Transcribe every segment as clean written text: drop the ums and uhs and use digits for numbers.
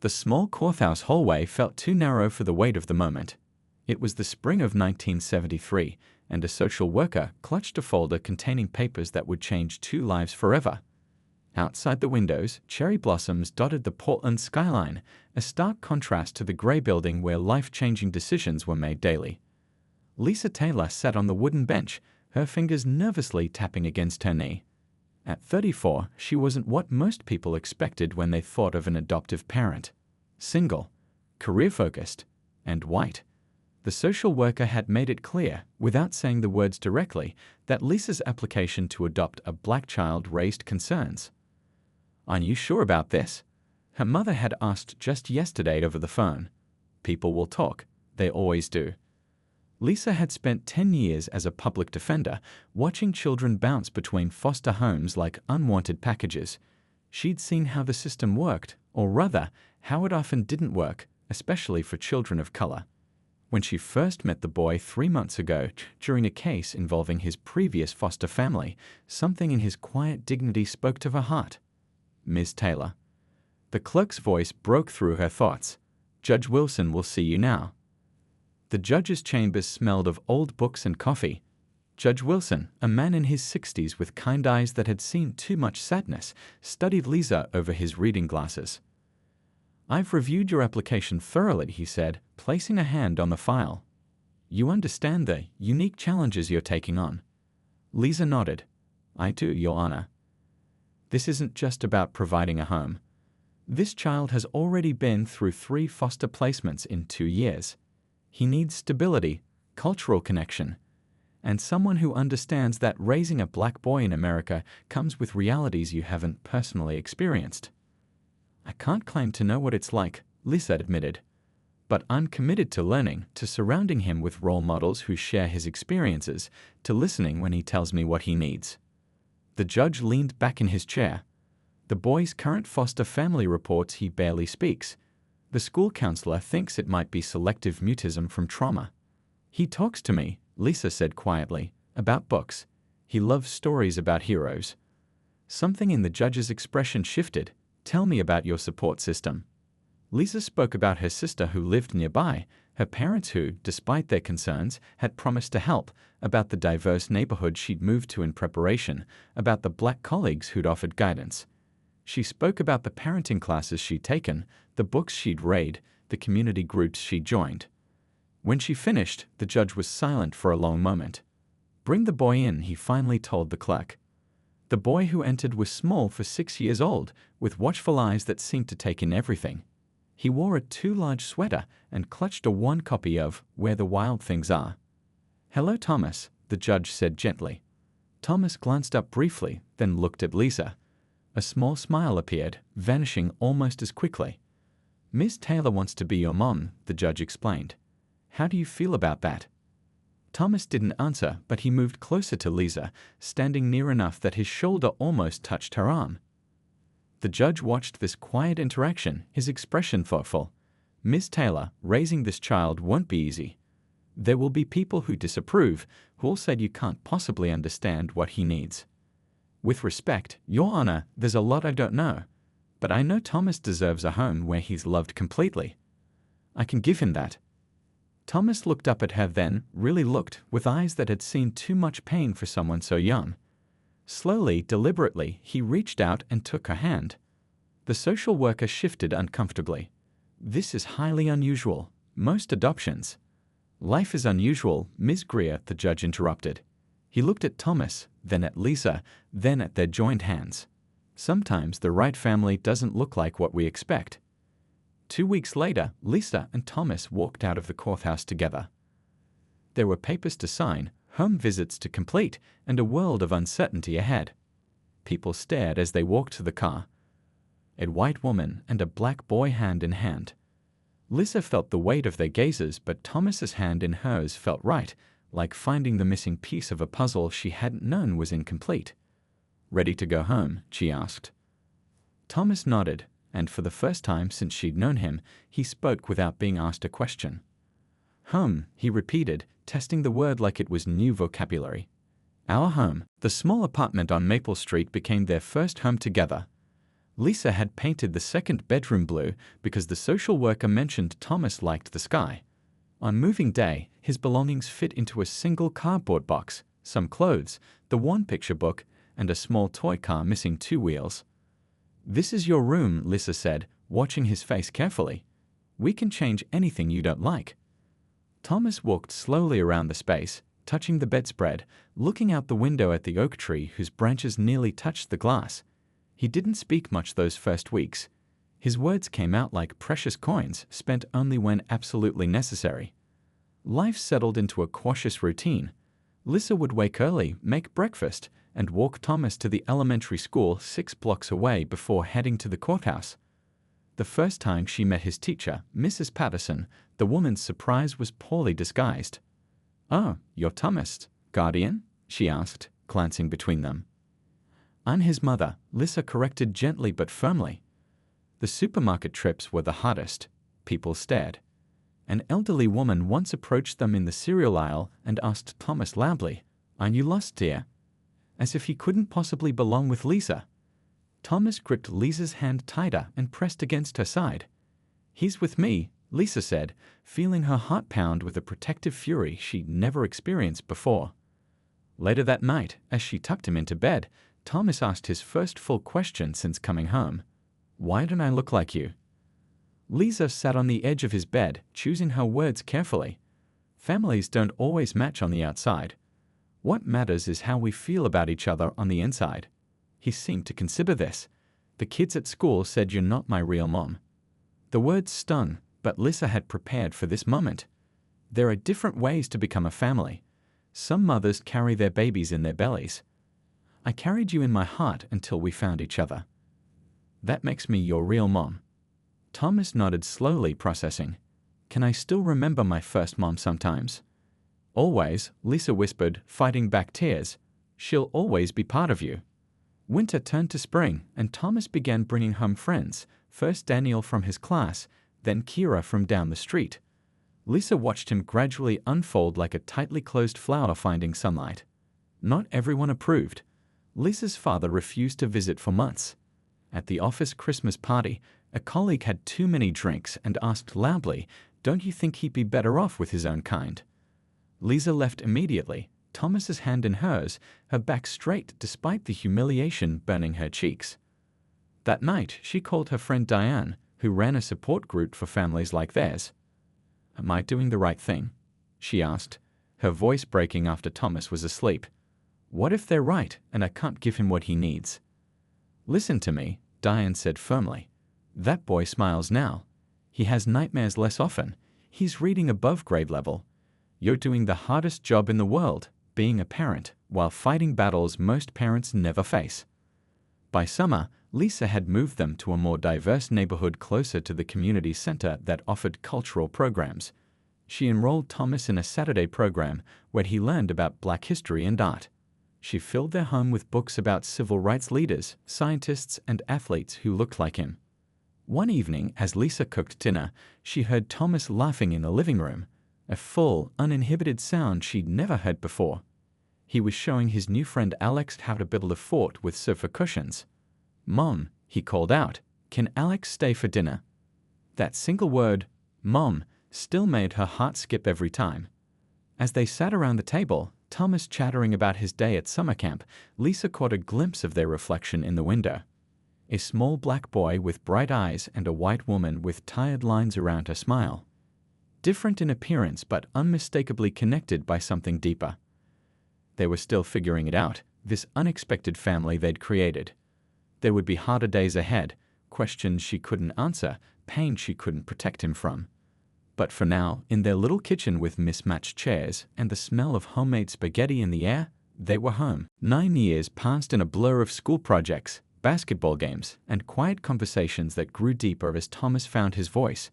The small courthouse hallway felt too narrow for the weight of the moment. It was the spring of 1973, and a social worker clutched a folder containing papers that would change two lives forever. Outside the windows, cherry blossoms dotted the Portland skyline, a stark contrast to the gray building where life-changing decisions were made daily. Lisa Taylor sat on the wooden bench, her fingers nervously tapping against her knee. At 34, she wasn't what most people expected when they thought of an adoptive parent. Single, career-focused, and white. The social worker had made it clear, without saying the words directly, that Lisa's application to adopt a black child raised concerns. "Aren't you sure about this?" Her mother had asked just yesterday over the phone. People will talk. They always do. Lisa had spent 10 years as a public defender, watching children bounce between foster homes like unwanted packages. She'd seen how the system worked, or rather, how it often didn't work, especially for children of color. When she first met the boy 3 months ago, during a case involving his previous foster family, something in his quiet dignity spoke to her heart. "Ms. Taylor." The clerk's voice broke through her thoughts. "Judge Wilson will see you now." The judge's chambers smelled of old books and coffee. Judge Wilson, a man in his 60s with kind eyes that had seen too much sadness, studied Lisa over his reading glasses. "I've reviewed your application thoroughly," he said, placing a hand on the file. "You understand the unique challenges you're taking on?" Lisa nodded. "I do, Your Honor." "This isn't just about providing a home. This child has already been through 3 foster placements in 2 years. He needs stability, cultural connection, and someone who understands that raising a black boy in America comes with realities you haven't personally experienced." "I can't claim to know what it's like," Lisa admitted, "but I'm committed to learning, to surrounding him with role models who share his experiences, to listening when he tells me what he needs." The judge leaned back in his chair. "The boy's current foster family reports he barely speaks. The school counselor thinks it might be selective mutism from trauma. He talks to me," Lisa said quietly, "about books. He loves stories about heroes." Something in the judge's expression shifted. "Tell me about your support system." Lisa spoke about her sister who lived nearby, her parents who, despite their concerns, had promised to help, about the diverse neighborhood she'd moved to in preparation, about the black colleagues who'd offered guidance. She spoke about the parenting classes she'd taken, the books she'd read, the community groups she'd joined. When she finished, the judge was silent for a long moment. "Bring the boy in," he finally told the clerk. The boy who entered was small for 6 years old, with watchful eyes that seemed to take in everything. He wore a too-large sweater and clutched a worn copy of Where the Wild Things Are. "Hello, Thomas," the judge said gently. Thomas glanced up briefly, then looked at Lisa. A small smile appeared, vanishing almost as quickly. "Ms. Taylor wants to be your mom," the judge explained. "How do you feel about that?" Thomas didn't answer, but he moved closer to Lisa, standing near enough that his shoulder almost touched her arm. The judge watched this quiet interaction, his expression thoughtful. "Ms. Taylor, raising this child won't be easy. There will be people who disapprove, who all said you can't possibly understand what he needs. With respect, Your Honor, there's a lot I don't know, but I know Thomas deserves a home where he's loved completely. I can give him that." Thomas looked up at her then, really looked, with eyes that had seen too much pain for someone so young. Slowly, deliberately, he reached out and took her hand. The social worker shifted uncomfortably. "This is highly unusual. Most adoptions." "Life is unusual, Ms. Greer," the judge interrupted. He looked at Thomas, then at Lisa, then at their joined hands. "Sometimes the right family doesn't look like what we expect." 2 weeks later, Lisa and Thomas walked out of the courthouse together. There were papers to sign, home visits to complete, and a world of uncertainty ahead. People stared as they walked to the car. A white woman and a black boy hand in hand. Lisa felt the weight of their gazes, but Thomas's hand in hers felt right, like finding the missing piece of a puzzle she hadn't known was incomplete. "Ready to go home?" she asked. Thomas nodded, and for the first time since she'd known him, he spoke without being asked a question. "Home," he repeated, testing the word like it was new vocabulary. "Our home." The small apartment on Maple Street became their first home together. Lisa had painted the second bedroom blue because the social worker mentioned Thomas liked the sky. On moving day, his belongings fit into a single cardboard box, some clothes, the worn picture book, and a small toy car missing 2 wheels. "This is your room," Lisa said, watching his face carefully. "We can change anything you don't like." Thomas walked slowly around the space, touching the bedspread, looking out the window at the oak tree whose branches nearly touched the glass. He didn't speak much those first weeks. His words came out like precious coins spent only when absolutely necessary. Life settled into a cautious routine. Lisa would wake early, make breakfast, and walk Thomas to the elementary school 6 blocks away before heading to the courthouse. The first time she met his teacher, Mrs. Patterson, the woman's surprise was poorly disguised. "Oh, you're Thomas, guardian?" she asked, glancing between them. "I'm his mother," Lisa corrected gently but firmly. The supermarket trips were the hardest. People stared. An elderly woman once approached them in the cereal aisle and asked Thomas loudly, "Aren't you lost, dear?" As if he couldn't possibly belong with Lisa. Thomas gripped Lisa's hand tighter and pressed against her side. "He's with me," Lisa said, feeling her heart pound with a protective fury she'd never experienced before. Later that night, as she tucked him into bed, Thomas asked his first full question since coming home. "Why don't I look like you?" Lisa sat on the edge of his bed, choosing her words carefully. Families don't always match on the outside. What matters is how we feel about each other on the inside. He seemed to consider this. "The kids at school said you're not my real mom." The words stung, but Lisa had prepared for this moment. There are different ways to become a family. Some mothers carry their babies in their bellies. "I carried you in my heart until we found each other. That makes me your real mom." Thomas nodded slowly, processing. "Can I still remember my first mom sometimes?" "Always," Lisa whispered, fighting back tears. "She'll always be part of you." Winter turned to spring, and Thomas began bringing home friends, first Daniel from his class, then Kira from down the street. Lisa watched him gradually unfold like a tightly closed flower finding sunlight. Not everyone approved. Lisa's father refused to visit for months. At the office Christmas party, a colleague had too many drinks and asked loudly, "Don't you think he'd be better off with his own kind?" Lisa left immediately, Thomas's hand in hers, her back straight despite the humiliation burning her cheeks. That night, she called her friend Diane, who ran a support group for families like theirs. "Am I doing the right thing?" she asked, her voice breaking after Thomas was asleep. "What if they're right and I can't give him what he needs?" "Listen to me," Diane said firmly. "That boy smiles now. He has nightmares less often. He's reading above grade level. You're doing the hardest job in the world, being a parent, while fighting battles most parents never face." By summer, Lisa had moved them to a more diverse neighborhood closer to the community center that offered cultural programs. She enrolled Thomas in a Saturday program where he learned about Black history and art. She filled their home with books about civil rights leaders, scientists, and athletes who looked like him. One evening, as Lisa cooked dinner, she heard Thomas laughing in the living room, a full, uninhibited sound she'd never heard before. He was showing his new friend Alex how to build a fort with sofa cushions. "Mom," he called out, "can Alex stay for dinner?" That single word, "Mom," still made her heart skip every time. As they sat around the table, Thomas chattering about his day at summer camp, Lisa caught a glimpse of their reflection in the window. A small black boy with bright eyes and a white woman with tired lines around her smile. Different in appearance but unmistakably connected by something deeper. They were still figuring it out, this unexpected family they'd created. There would be harder days ahead, questions she couldn't answer, pain she couldn't protect him from. But for now, in their little kitchen with mismatched chairs and the smell of homemade spaghetti in the air, they were home. 9 years passed in a blur of school projects, basketball games, and quiet conversations that grew deeper as Thomas found his voice.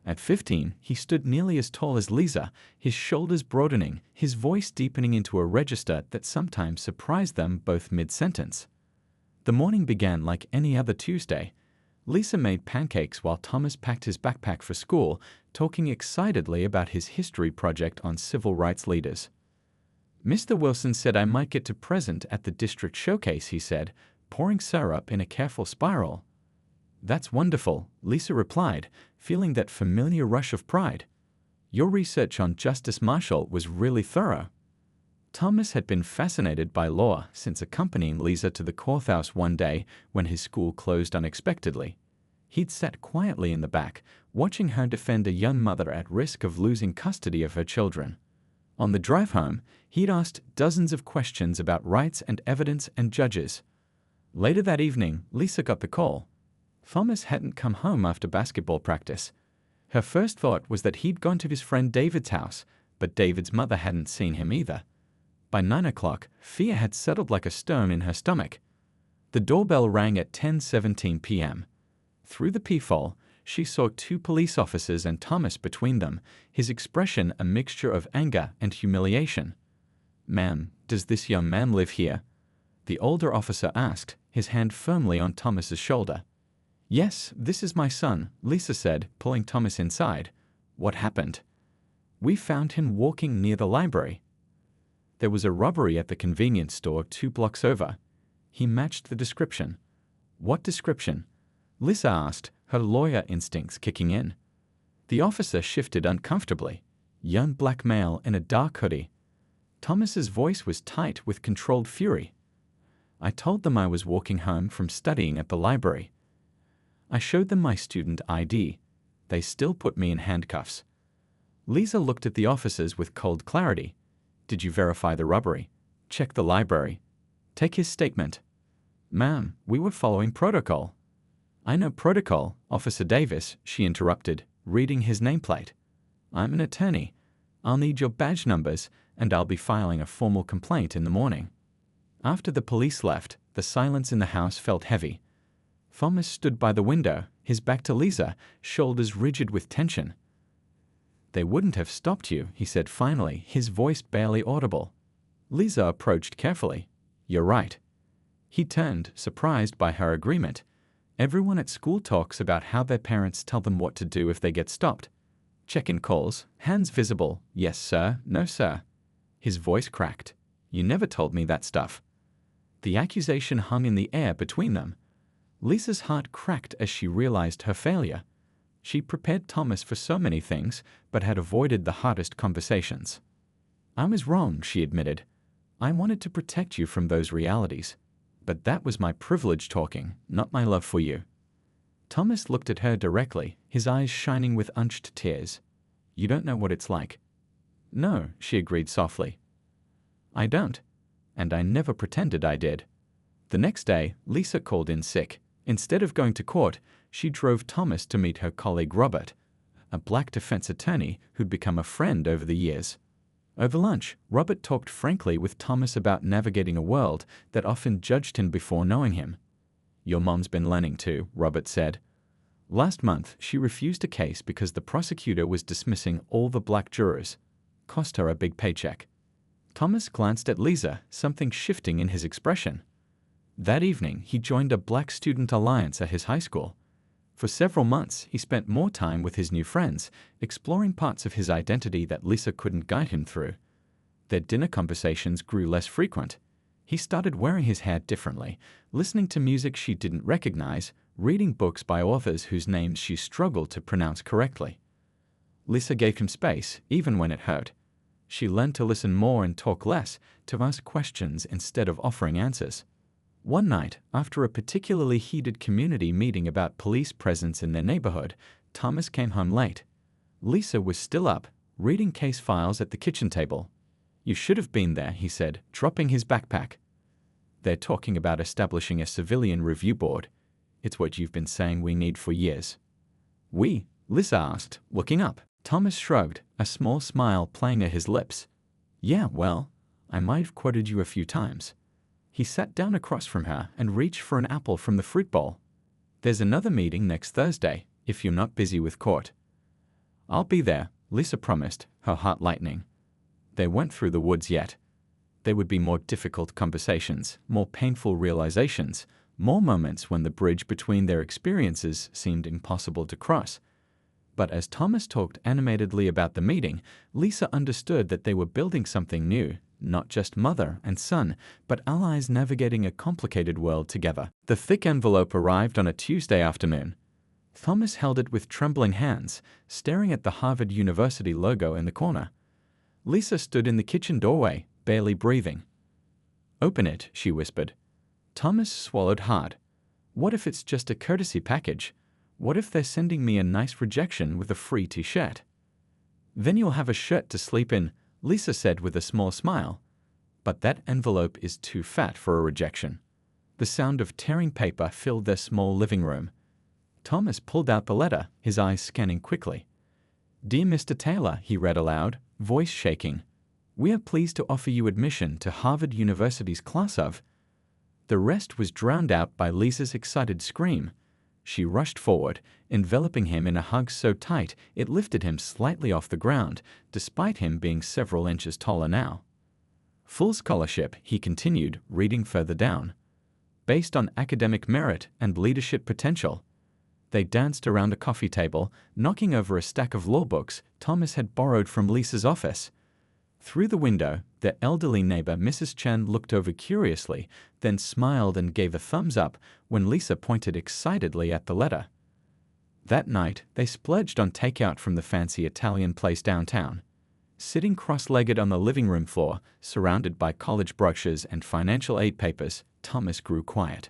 At 15, he stood nearly as tall as Lisa, his shoulders broadening, his voice deepening into a register that sometimes surprised them both mid-sentence. The morning began like any other Tuesday. Lisa made pancakes while Thomas packed his backpack for school, talking excitedly about his history project on civil rights leaders. "Mr. Wilson said I might get to present at the district showcase," he said, pouring syrup in a careful spiral. That's wonderful, Lisa replied, feeling that familiar rush of pride. Your research on Justice Marshall was really thorough. Thomas had been fascinated by law since accompanying Lisa to the courthouse one day when his school closed unexpectedly. He'd sat quietly in the back, watching her defend a young mother at risk of losing custody of her children. On the drive home, he'd asked dozens of questions about rights and evidence and judges. Later that evening, Lisa got the call. Thomas hadn't come home after basketball practice. Her first thought was that he'd gone to his friend David's house, but David's mother hadn't seen him either. By 9 o'clock, fear had settled like a stone in her stomach. The doorbell rang at 10:17 p.m. Through the peephole, she saw 2 police officers and Thomas between them, his expression a mixture of anger and humiliation. "Ma'am, does this young man live here?" the older officer asked, his hand firmly on Thomas's shoulder. "Yes, this is my son," Lisa said, pulling Thomas inside. "What happened?" "We found him walking near the library." There was a robbery at the convenience store 2 blocks over. He matched the description. "What description?" Lisa asked, her lawyer instincts kicking in. The officer shifted uncomfortably. Young black male in a dark hoodie. Thomas's voice was tight with controlled fury. "I told them I was walking home from studying at the library. I showed them my student ID. They still put me in handcuffs." Lisa looked at the officers with cold clarity. "Did you verify the robbery? Check the library. Take his statement." "Ma'am, we were following protocol." "I know protocol, Officer Davis," she interrupted, reading his nameplate. "I'm an attorney. I'll need your badge numbers, and I'll be filing a formal complaint in the morning." After the police left, the silence in the house felt heavy. Thomas stood by the window, his back to Lisa, shoulders rigid with tension. "They wouldn't have stopped you," he said finally, his voice barely audible. Lisa approached carefully. "You're right." He turned, surprised by her agreement. Everyone at school talks about how their parents tell them what to do if they get stopped. Check-in calls, hands visible, "Yes, sir," "No, sir." His voice cracked. "You never told me that stuff." The accusation hung in the air between them. Lisa's heart cracked as she realized her failure. She prepared Thomas for so many things, but had avoided the hardest conversations. "I was wrong," she admitted. "I wanted to protect you from those realities. But that was my privilege talking, not my love for you." Thomas looked at her directly, his eyes shining with unshed tears. "You don't know what it's like." "No," she agreed softly. "I don't. And I never pretended I did." The next day, Lisa called in sick. Instead of going to court, she drove Thomas to meet her colleague Robert, a black defense attorney who'd become a friend over the years. Over lunch, Robert talked frankly with Thomas about navigating a world that often judged him before knowing him. "Your mom's been learning too," Robert said. Last month, she refused a case because the prosecutor was dismissing all the black jurors. Cost her a big paycheck. Thomas glanced at Lisa, something shifting in his expression. That evening, he joined a Black Student Alliance at his high school. For several months, he spent more time with his new friends, exploring parts of his identity that Lisa couldn't guide him through. Their dinner conversations grew less frequent. He started wearing his hair differently, listening to music she didn't recognize, reading books by authors whose names she struggled to pronounce correctly. Lisa gave him space, even when it hurt. She learned to listen more and talk less, to ask questions instead of offering answers. One night, after a particularly heated community meeting about police presence in their neighborhood, Thomas came home late. Lisa was still up, reading case files at the kitchen table. "You should have been there," he said, dropping his backpack. "They're talking about establishing a civilian review board. It's what you've been saying we need for years." "We?" Lisa asked, looking up. Thomas shrugged, a small smile playing at his lips. "Yeah, well, I might have quoted you a few times." He sat down across from her and reached for an apple from the fruit bowl. "There's another meeting next Thursday, if you're not busy with court." "I'll be there," Lisa promised, her heart lightening. They weren't through the woods yet. There would be more difficult conversations, more painful realizations, more moments when the bridge between their experiences seemed impossible to cross. But as Thomas talked animatedly about the meeting, Lisa understood that they were building something new, not just mother and son, but allies navigating a complicated world together. The thick envelope arrived on a Tuesday afternoon. Thomas held it with trembling hands, staring at the Harvard University logo in the corner. Lisa stood in the kitchen doorway, barely breathing. "Open it," she whispered. Thomas swallowed hard. What if it's just a courtesy package? What if they're sending me a nice rejection with a free t-shirt? "Then you'll have a shirt to sleep in," Lisa said with a small smile. But that envelope is too fat for a rejection. The sound of tearing paper filled their small living room. Thomas pulled out the letter, his eyes scanning quickly. "Dear Mr. Taylor," he read aloud, voice shaking. "We are pleased to offer you admission to Harvard University's class of—" The rest was drowned out by Lisa's excited scream. She rushed forward, enveloping him in a hug so tight it lifted him slightly off the ground, despite him being several inches taller now. "Full scholarship," he continued, reading further down. "Based on academic merit and leadership potential." They danced around a coffee table, knocking over a stack of law books Thomas had borrowed from Lisa's office. Through the window, their elderly neighbor Mrs. Chen looked over curiously, then smiled and gave a thumbs up when Lisa pointed excitedly at the letter. That night, they splurged on takeout from the fancy Italian place downtown. Sitting cross-legged on the living room floor, surrounded by college brochures and financial aid papers, Thomas grew quiet.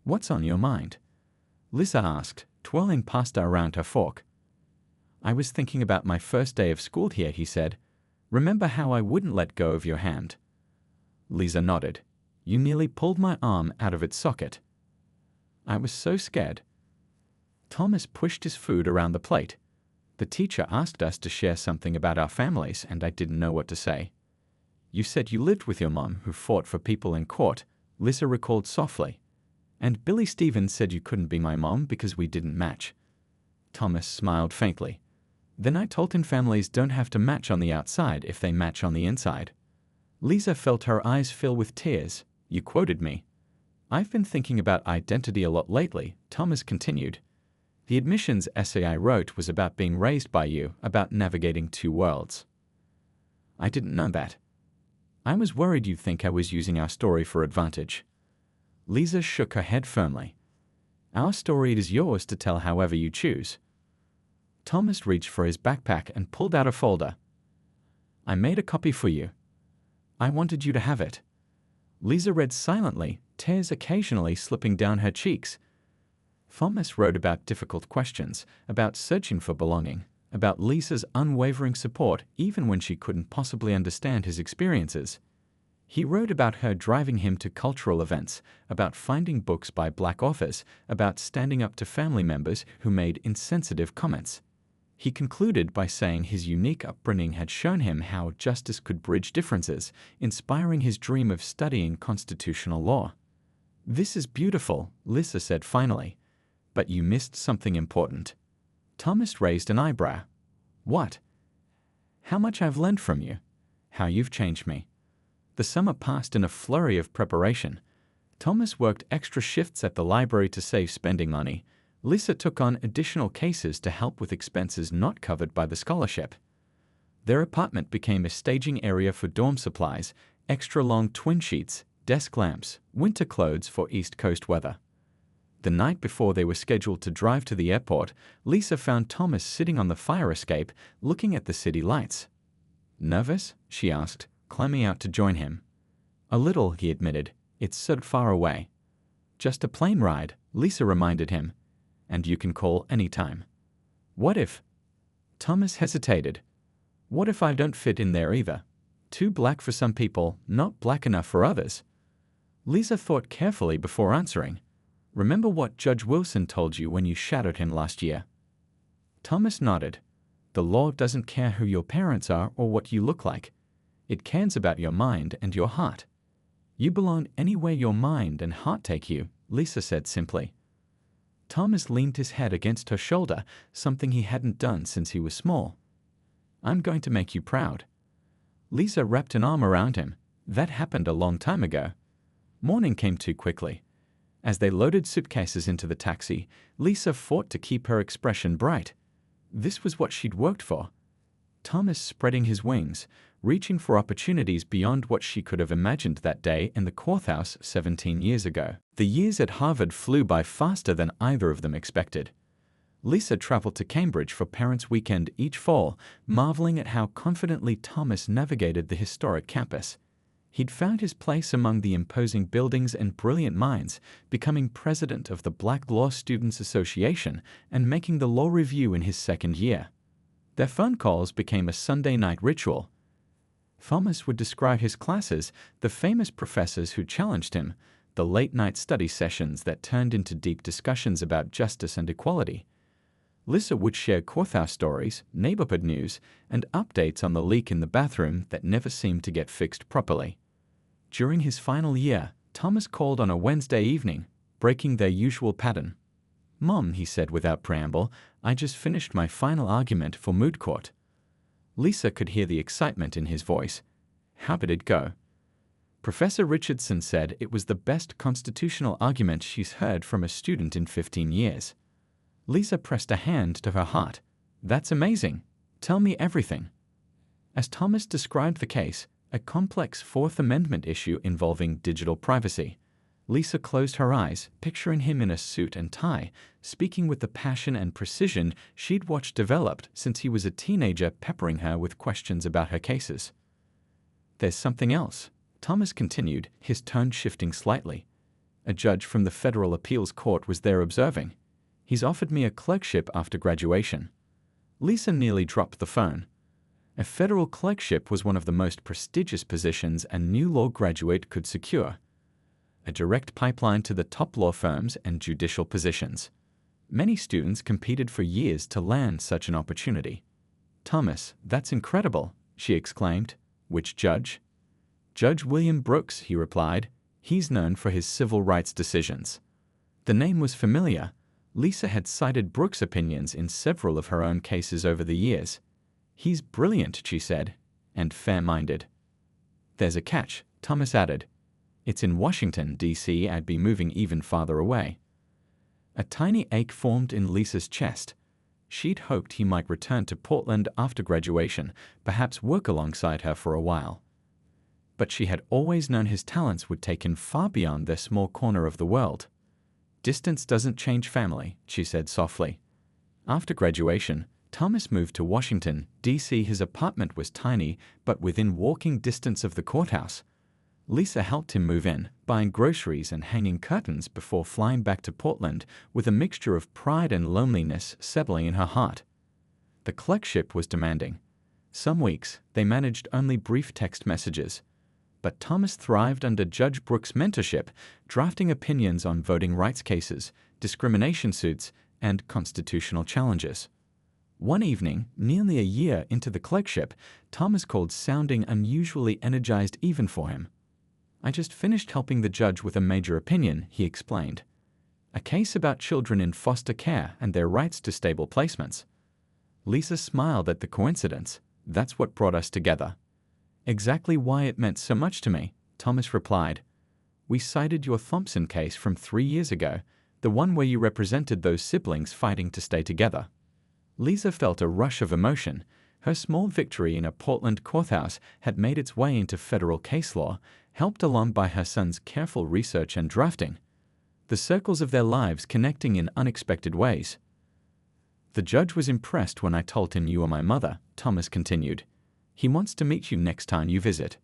"What's on your mind?" Lisa asked, twirling pasta around her fork. "I was thinking about my first day of school here," he said. "Remember how I wouldn't let go of your hand?" Lisa nodded. "You nearly pulled my arm out of its socket." "I was so scared." Thomas pushed his food around the plate. "The teacher asked us to share something about our families, and I didn't know what to say." "You said you lived with your mom who fought for people in court," Lisa recalled softly. "And Billy Stevens said you couldn't be my mom because we didn't match." Thomas smiled faintly. "Then I told him families don't have to match on the outside if they match on the inside." Lisa felt her eyes fill with tears. "You quoted me." "I've been thinking about identity a lot lately," Thomas continued. "The admissions essay I wrote was about being raised by you, about navigating two worlds." "I didn't know that." "I was worried you'd think I was using our story for advantage." Lisa shook her head firmly. "Our story is yours to tell however you choose." Thomas reached for his backpack and pulled out a folder. "I made a copy for you. I wanted you to have it." Lisa read silently, tears occasionally slipping down her cheeks. Thomas wrote about difficult questions, about searching for belonging, about Lisa's unwavering support even when she couldn't possibly understand his experiences. He wrote about her driving him to cultural events, about finding books by Black authors, about standing up to family members who made insensitive comments. He concluded by saying his unique upbringing had shown him how justice could bridge differences, inspiring his dream of studying constitutional law. "This is beautiful," Lisa said finally. "But you missed something important." Thomas raised an eyebrow. "What?" "How much I've learned from you. How you've changed me." The summer passed in a flurry of preparation. Thomas worked extra shifts at the library to save spending money. Lisa took on additional cases to help with expenses not covered by the scholarship. Their apartment became a staging area for dorm supplies, extra long twin sheets, desk lamps, winter clothes for East Coast weather. The night before they were scheduled to drive to the airport, Lisa found Thomas sitting on the fire escape, looking at the city lights. "Nervous?" she asked, climbing out to join him. "A little," he admitted. "It's so far away." "Just a plane ride," Lisa reminded him. "And you can call anytime." "What if—" Thomas hesitated. "What if I don't fit in there either? Too black for some people, not black enough for others." Lisa thought carefully before answering. "Remember what Judge Wilson told you when you shadowed him last year?" Thomas nodded. "The law doesn't care who your parents are or what you look like. It cares about your mind and your heart. You belong anywhere your mind and heart take you," Lisa said simply. Thomas leaned his head against her shoulder, something he hadn't done since he was small. "I'm going to make you proud." Lisa wrapped an arm around him. That happened a long time ago. Morning came too quickly. As they loaded suitcases into the taxi, Lisa fought to keep her expression bright. This was what she'd worked for. Thomas spreading his wings, reaching for opportunities beyond what she could have imagined that day in the courthouse 17 years ago. The years at Harvard flew by faster than either of them expected. Lisa traveled to Cambridge for Parents' Weekend each fall, marveling at how confidently Thomas navigated the historic campus. He'd found his place among the imposing buildings and brilliant minds, becoming president of the Black Law Students Association and making the law review in his second year. Their phone calls became a Sunday night ritual. Thomas would describe his classes, the famous professors who challenged him, the late-night study sessions that turned into deep discussions about justice and equality. Lisa would share courthouse stories, neighborhood news, and updates on the leak in the bathroom that never seemed to get fixed properly. During his final year, Thomas called on a Wednesday evening, breaking their usual pattern. "Mom," he said without preamble, "I just finished my final argument for moot court." Lisa could hear the excitement in his voice. "How did it go?" Professor Richardson said it was the best constitutional argument she's heard from a student in 15 years. Lisa pressed a hand to her heart. "That's amazing. Tell me everything." As Thomas described the case, a complex Fourth Amendment issue involving digital privacy, Lisa closed her eyes, picturing him in a suit and tie, speaking with the passion and precision she'd watched developed since he was a teenager, peppering her with questions about her cases. "There's something else," Thomas continued, his tone shifting slightly. "A judge from the Federal Appeals Court was there observing. He's offered me a clerkship after graduation." Lisa nearly dropped the phone. A federal clerkship was one of the most prestigious positions a new law graduate could secure. A direct pipeline to the top law firms and judicial positions. Many students competed for years to land such an opportunity. "Thomas, that's incredible," she exclaimed. "Which judge?" "Judge William Brooks," he replied. "He's known for his civil rights decisions." The name was familiar. Lisa had cited Brooks' opinions in several of her own cases over the years. "He's brilliant," she said, "and fair-minded." "There's a catch," Thomas added. "It's in Washington, D.C. I'd be moving even farther away." A tiny ache formed in Lisa's chest. She'd hoped he might return to Portland after graduation, perhaps work alongside her for a while. But she had always known his talents would take him far beyond their small corner of the world. "Distance doesn't change family," she said softly. After graduation, Thomas moved to Washington, D.C. His apartment was tiny, but within walking distance of the courthouse. Lisa helped him move in, buying groceries and hanging curtains before flying back to Portland with a mixture of pride and loneliness settling in her heart. The clerkship was demanding. Some weeks, they managed only brief text messages. But Thomas thrived under Judge Brooks' mentorship, drafting opinions on voting rights cases, discrimination suits, and constitutional challenges. One evening, nearly a year into the clerkship, Thomas called sounding unusually energized even for him. "I just finished helping the judge with a major opinion," he explained. "A case about children in foster care and their rights to stable placements." Lisa smiled at the coincidence. "That's what brought us together." "Exactly why it meant so much to me," Thomas replied. "We cited your Thompson case from 3 years ago, the one where you represented those siblings fighting to stay together." Lisa felt a rush of emotion. Her small victory in a Portland courthouse had made its way into federal case law, helped along by her son's careful research and drafting. The circles of their lives connecting in unexpected ways. "The judge was impressed when I told him you were my mother," Thomas continued. "He wants to meet you next time you visit."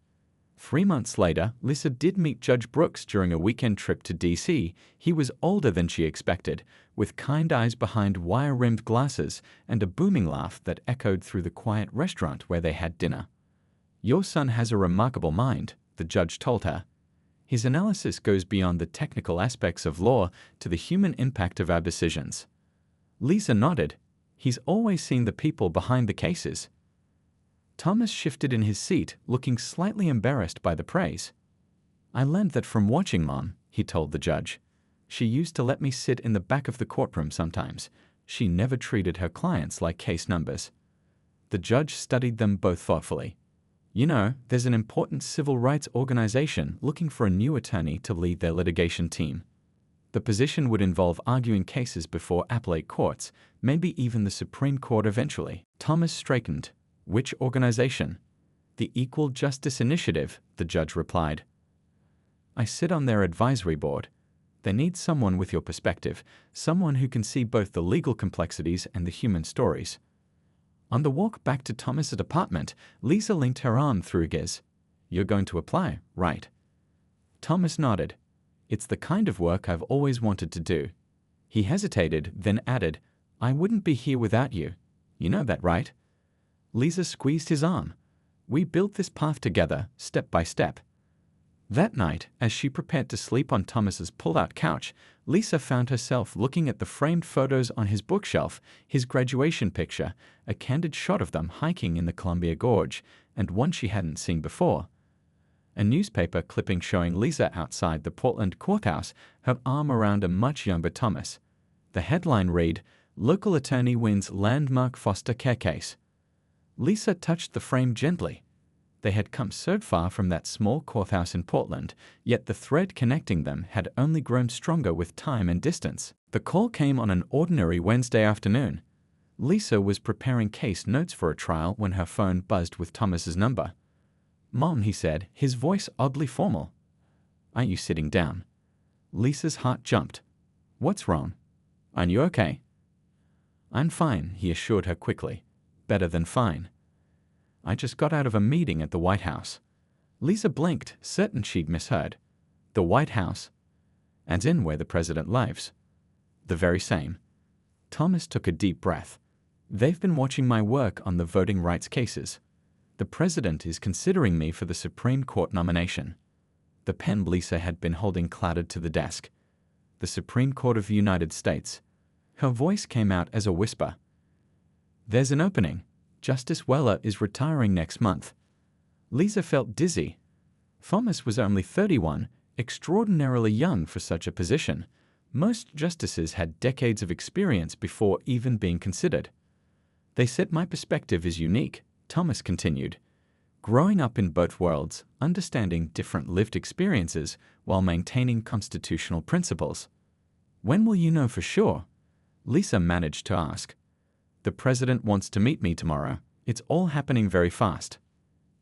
3 months later, Lisa did meet Judge Brooks during a weekend trip to D.C. He was older than she expected, with kind eyes behind wire-rimmed glasses and a booming laugh that echoed through the quiet restaurant where they had dinner. "Your son has a remarkable mind," the judge told her. "His analysis goes beyond the technical aspects of law to the human impact of our decisions." Lisa nodded. "He's always seen the people behind the cases." Thomas shifted in his seat, looking slightly embarrassed by the praise. "I learned that from watching Mom," he told the judge. "She used to let me sit in the back of the courtroom sometimes. She never treated her clients like case numbers." The judge studied them both thoughtfully. "You know, there's an important civil rights organization looking for a new attorney to lead their litigation team. The position would involve arguing cases before appellate courts, maybe even the Supreme Court eventually." Thomas straightened. "Which organization?" "The Equal Justice Initiative," the judge replied. "I sit on their advisory board. They need someone with your perspective, someone who can see both the legal complexities and the human stories." On the walk back to Thomas's apartment, Lisa linked her arm through his. "You're going to apply, right?" Thomas nodded. "It's the kind of work I've always wanted to do." He hesitated, then added, "I wouldn't be here without you. You know that, right?" Lisa squeezed his arm. "We built this path together, step by step." That night, as she prepared to sleep on Thomas's pull-out couch, Lisa found herself looking at the framed photos on his bookshelf, his graduation picture, a candid shot of them hiking in the Columbia Gorge, and one she hadn't seen before. A newspaper clipping showing Lisa outside the Portland courthouse, her arm around a much younger Thomas. The headline read, "Local Attorney Wins Landmark Foster Care Case." Lisa touched the frame gently. They had come so far from that small courthouse in Portland, yet the thread connecting them had only grown stronger with time and distance. The call came on an ordinary Wednesday afternoon. Lisa was preparing case notes for a trial when her phone buzzed with Thomas's number. "Mom," he said, his voice oddly formal. "Aren't you sitting down?" Lisa's heart jumped. "What's wrong? Aren't you okay?" "I'm fine," he assured her quickly. "Better than fine. I just got out of a meeting at the White House." Lisa blinked, certain she'd misheard. "The White House?" "And in where the president lives." "The very same." Thomas took a deep breath. "They've been watching my work on the voting rights cases. The president is considering me for the Supreme Court nomination." The pen Lisa had been holding clattered to the desk. "The Supreme Court of the United States." Her voice came out as a whisper. "There's an opening. Justice Weller is retiring next month." Lisa felt dizzy. Thomas was only 31, extraordinarily young for such a position. Most justices had decades of experience before even being considered. "They said my perspective is unique," Thomas continued. "Growing up in both worlds, understanding different lived experiences while maintaining constitutional principles." "When will you know for sure?" Lisa managed to ask. "The president wants to meet me tomorrow. It's all happening very fast."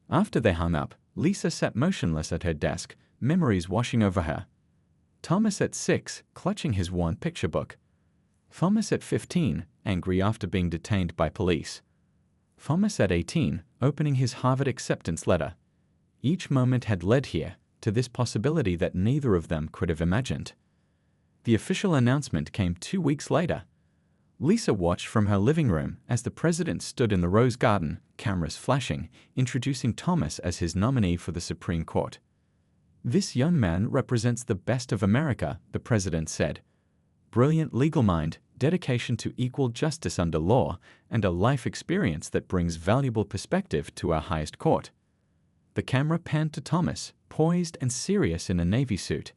After they hung up, Lisa sat motionless at her desk, memories washing over her. Thomas at 6, clutching his worn picture book. Thomas at 15, angry after being detained by police. Thomas at 18, opening his Harvard acceptance letter. Each moment had led here, to this possibility that neither of them could have imagined. The official announcement came 2 weeks later. Lisa watched from her living room as the president stood in the Rose Garden, cameras flashing, introducing Thomas as his nominee for the Supreme Court. "This young man represents the best of America," the president said. "Brilliant legal mind, dedication to equal justice under law, and a life experience that brings valuable perspective to our highest court." The camera panned to Thomas, poised and serious in a navy suit.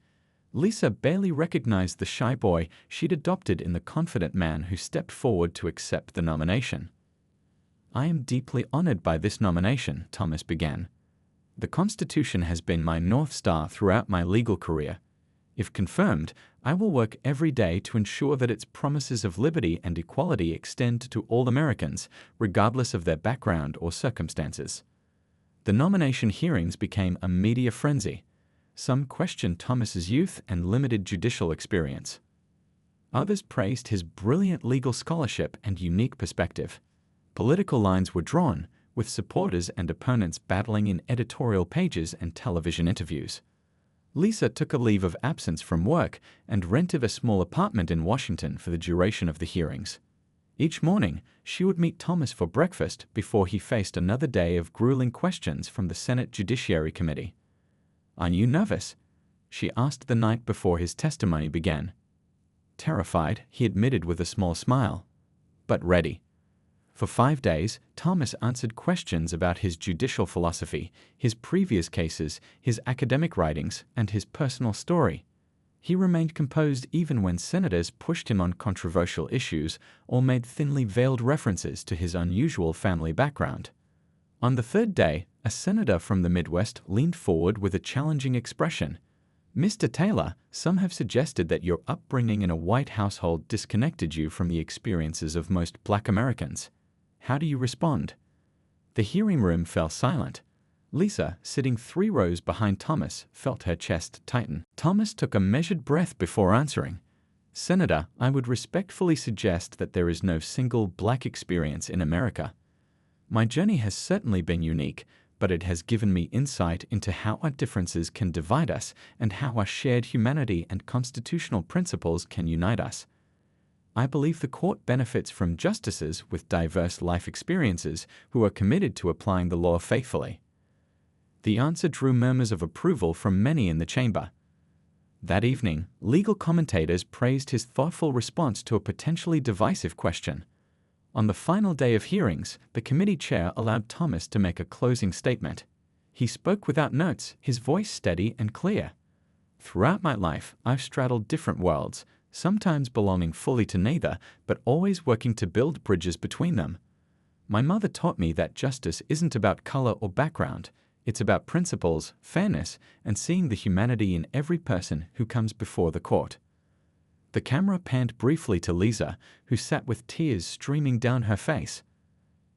Lisa barely recognized the shy boy she'd adopted in the confident man who stepped forward to accept the nomination. "I am deeply honored by this nomination," Thomas began. "The Constitution has been my North Star throughout my legal career. If confirmed, I will work every day to ensure that its promises of liberty and equality extend to all Americans, regardless of their background or circumstances." The nomination hearings became a media frenzy. Some questioned Thomas's youth and limited judicial experience. Others praised his brilliant legal scholarship and unique perspective. Political lines were drawn, with supporters and opponents battling in editorial pages and television interviews. Lisa took a leave of absence from work and rented a small apartment in Washington for the duration of the hearings. Each morning, she would meet Thomas for breakfast before he faced another day of grueling questions from the Senate Judiciary Committee. "Are you nervous?" she asked the night before his testimony began. "Terrified," he admitted with a small smile, "but ready." For 5 days, Thomas answered questions about his judicial philosophy, his previous cases, his academic writings, and his personal story. He remained composed even when senators pushed him on controversial issues or made thinly veiled references to his unusual family background. On the 3rd day, a senator from the Midwest leaned forward with a challenging expression. "Mr. Taylor, some have suggested that your upbringing in a white household disconnected you from the experiences of most Black Americans. How do you respond?" The hearing room fell silent. Lisa, sitting 3 rows behind Thomas, felt her chest tighten. Thomas took a measured breath before answering. "Senator, I would respectfully suggest that there is no single Black experience in America. My journey has certainly been unique, but it has given me insight into how our differences can divide us and how our shared humanity and constitutional principles can unite us. I believe the court benefits from justices with diverse life experiences who are committed to applying the law faithfully." The answer drew murmurs of approval from many in the chamber. That evening, legal commentators praised his thoughtful response to a potentially divisive question. On the final day of hearings, the committee chair allowed Thomas to make a closing statement. He spoke without notes, his voice steady and clear. "Throughout my life, I've straddled different worlds, sometimes belonging fully to neither, but always working to build bridges between them. My mother taught me that justice isn't about color or background. It's about principles, fairness, and seeing the humanity in every person who comes before the court." The camera panned briefly to Lisa, who sat with tears streaming down her face.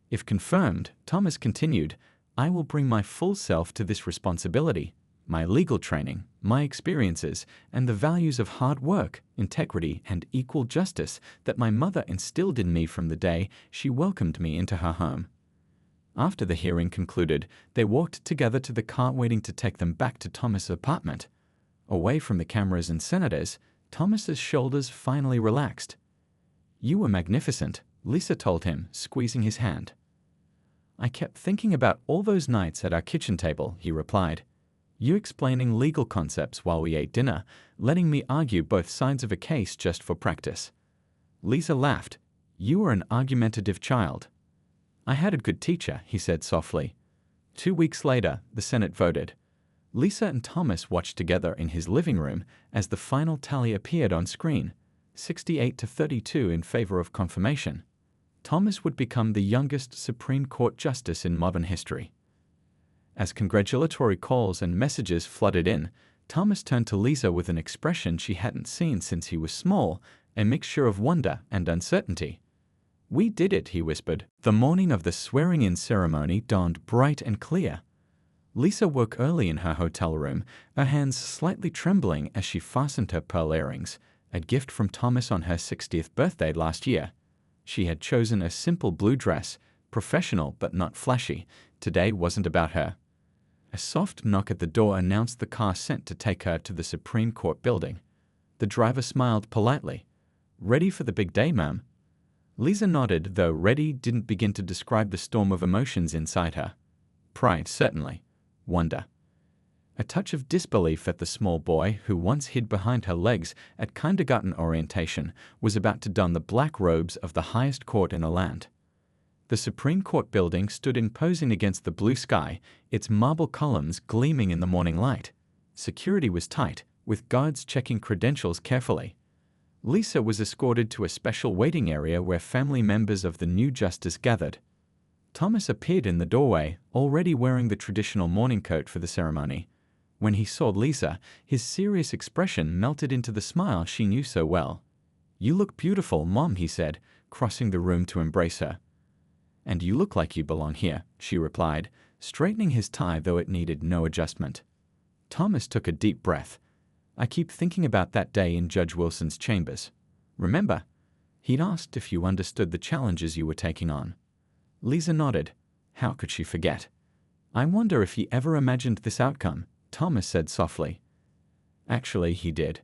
"If confirmed," Thomas continued, "I will bring my full self to this responsibility, my legal training, my experiences, and the values of hard work, integrity, and equal justice that my mother instilled in me from the day she welcomed me into her home." After the hearing concluded, they walked together to the car waiting to take them back to Thomas' apartment. Away from the cameras and senators, Thomas's shoulders finally relaxed. "You were magnificent," Lisa told him, squeezing his hand. "I kept thinking about all those nights at our kitchen table," he replied. "You explaining legal concepts while we ate dinner, letting me argue both sides of a case just for practice." Lisa laughed. "You were an argumentative child." "I had a good teacher," he said softly. 2 weeks later, the Senate voted. Lisa and Thomas watched together in his living room as the final tally appeared on screen, 68 to 32 in favor of confirmation. Thomas would become the youngest Supreme Court justice in modern history. As congratulatory calls and messages flooded in, Thomas turned to Lisa with an expression she hadn't seen since he was small, a mixture of wonder and uncertainty. "We did it," he whispered. The morning of the swearing-in ceremony dawned bright and clear. Lisa woke early in her hotel room, her hands slightly trembling as she fastened her pearl earrings, a gift from Thomas on her 60th birthday last year. She had chosen a simple blue dress, professional but not flashy. Today wasn't about her. A soft knock at the door announced the car sent to take her to the Supreme Court building. The driver smiled politely. "Ready for the big day, ma'am?" Lisa nodded, though ready didn't begin to describe the storm of emotions inside her. Pride, certainly. Wonder. A touch of disbelief that the small boy, who once hid behind her legs at kindergarten orientation, was about to don the black robes of the highest court in the land. The Supreme Court building stood imposing against the blue sky, its marble columns gleaming in the morning light. Security was tight, with guards checking credentials carefully. Lisa was escorted to a special waiting area where family members of the new justice gathered. Thomas appeared in the doorway, already wearing the traditional morning coat for the ceremony. When he saw Lisa, his serious expression melted into the smile she knew so well. "You look beautiful, Mom," he said, crossing the room to embrace her. "And you look like you belong here," she replied, straightening his tie though it needed no adjustment. Thomas took a deep breath. "I keep thinking about that day in Judge Wilson's chambers. Remember? He'd asked if you understood the challenges you were taking on." Lisa nodded. How could she forget? "I wonder if he ever imagined this outcome," Thomas said softly. Actually, he did.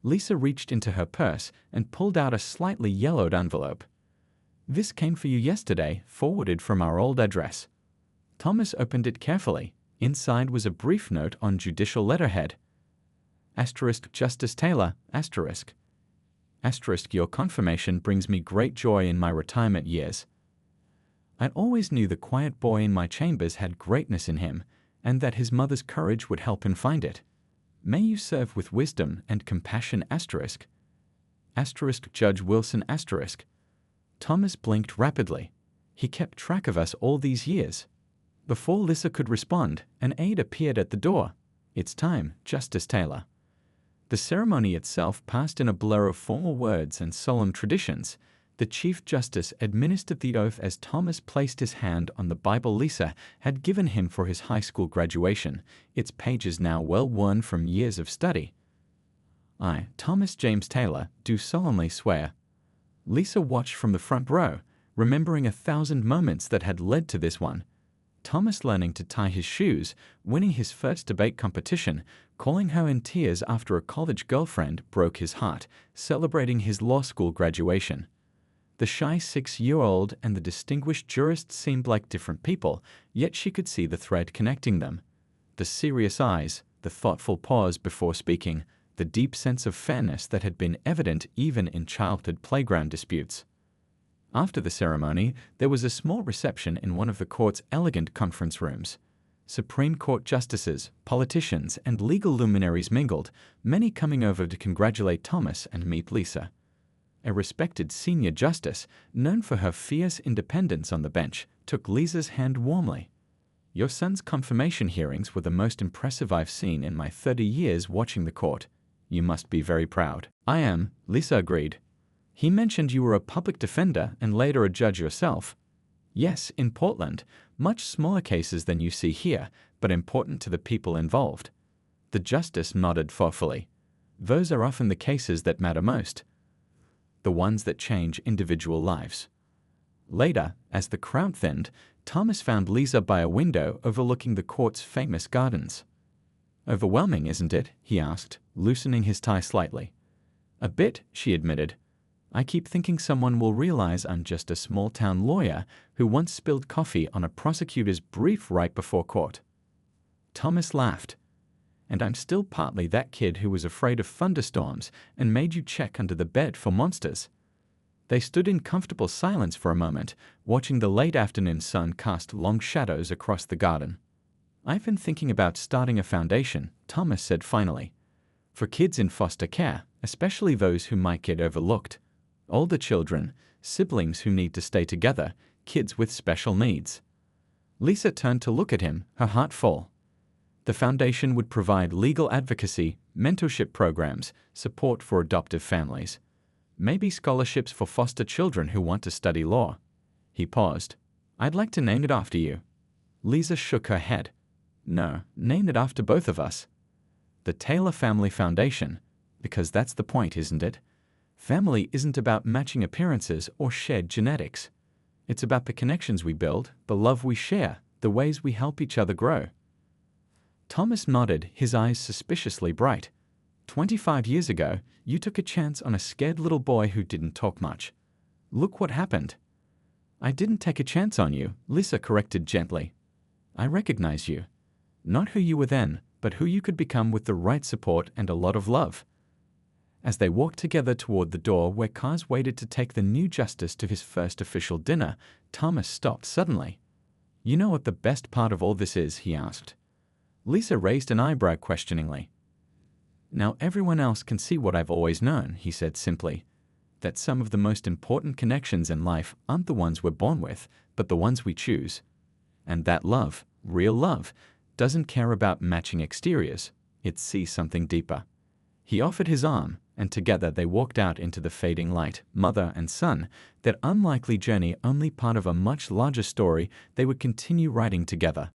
Lisa reached into her purse and pulled out a slightly yellowed envelope. "This came for you yesterday, forwarded from our old address." Thomas opened it carefully. Inside was a brief note on judicial letterhead. *Justice Taylor, *. Your confirmation brings me great joy in my retirement years. I always knew the quiet boy in my chambers had greatness in him, and that his mother's courage would help him find it. May you serve with wisdom and compassion, *. Judge Wilson, *. Thomas blinked rapidly. He kept track of us all these years. Before Lisa could respond, an aide appeared at the door. "It's time, Justice Taylor." The ceremony itself passed in a blur of formal words and solemn traditions. The Chief Justice administered the oath as Thomas placed his hand on the Bible Lisa had given him for his high school graduation, its pages now well worn from years of study. I, Thomas James Taylor, do solemnly swear. Lisa watched from the front row, remembering 1,000 moments that had led to this one. Thomas learning to tie his shoes, winning his first debate competition, calling her in tears after a college girlfriend broke his heart, celebrating his law school graduation. The shy 6-year-old and the distinguished jurist seemed like different people, yet she could see the thread connecting them. The serious eyes, the thoughtful pause before speaking, the deep sense of fairness that had been evident even in childhood playground disputes. After the ceremony, there was a small reception in one of the court's elegant conference rooms. Supreme Court justices, politicians, and legal luminaries mingled, many coming over to congratulate Thomas and meet Lisa. A respected senior justice, known for her fierce independence on the bench, took Lisa's hand warmly. "Your son's confirmation hearings were the most impressive I've seen in my 30 years watching the court. You must be very proud." "I am," Lisa agreed. "He mentioned you were a public defender and later a judge yourself." "Yes, in Portland. Much smaller cases than you see here, but important to the people involved." The justice nodded thoughtfully. "Those are often the cases that matter most. The ones that change individual lives." Later, as the crowd thinned, Thomas found Lisa by a window overlooking the court's famous gardens. "Overwhelming, isn't it?" he asked, loosening his tie slightly. "A bit," she admitted. "I keep thinking someone will realize I'm just a small-town lawyer who once spilled coffee on a prosecutor's brief right before court." Thomas laughed. "And I'm still partly that kid who was afraid of thunderstorms and made you check under the bed for monsters." They stood in comfortable silence for a moment, watching the late afternoon sun cast long shadows across the garden. "I've been thinking about starting a foundation," Thomas said finally, "for kids in foster care, especially those who might get overlooked. Older children, siblings who need to stay together, kids with special needs." Lisa turned to look at him, her heart full. The foundation would provide legal advocacy, mentorship programs, support for adoptive families. Maybe scholarships for foster children who want to study law. He paused. "I'd like to name it after you." Lisa shook her head. "No, name it after both of us. The Taylor Family Foundation, because that's the point, isn't it? Family isn't about matching appearances or shared genetics. It's about the connections we build, the love we share, the ways we help each other grow." Thomas nodded, his eyes suspiciously bright. 25 years ago, you took a chance on a scared little boy who didn't talk much. Look what happened." "I didn't take a chance on you," Lisa corrected gently. "I recognize you. Not who you were then, but who you could become with the right support and a lot of love." As they walked together toward the door where cars waited to take the new justice to his first official dinner, Thomas stopped suddenly. "You know what the best part of all this is?" he asked. Lisa raised an eyebrow questioningly. "Now everyone else can see what I've always known," he said simply, "that some of the most important connections in life aren't the ones we're born with, but the ones we choose. And that love, real love, doesn't care about matching exteriors. It sees something deeper." He offered his arm, and together they walked out into the fading light, mother and son, that unlikely journey only part of a much larger story they would continue writing together.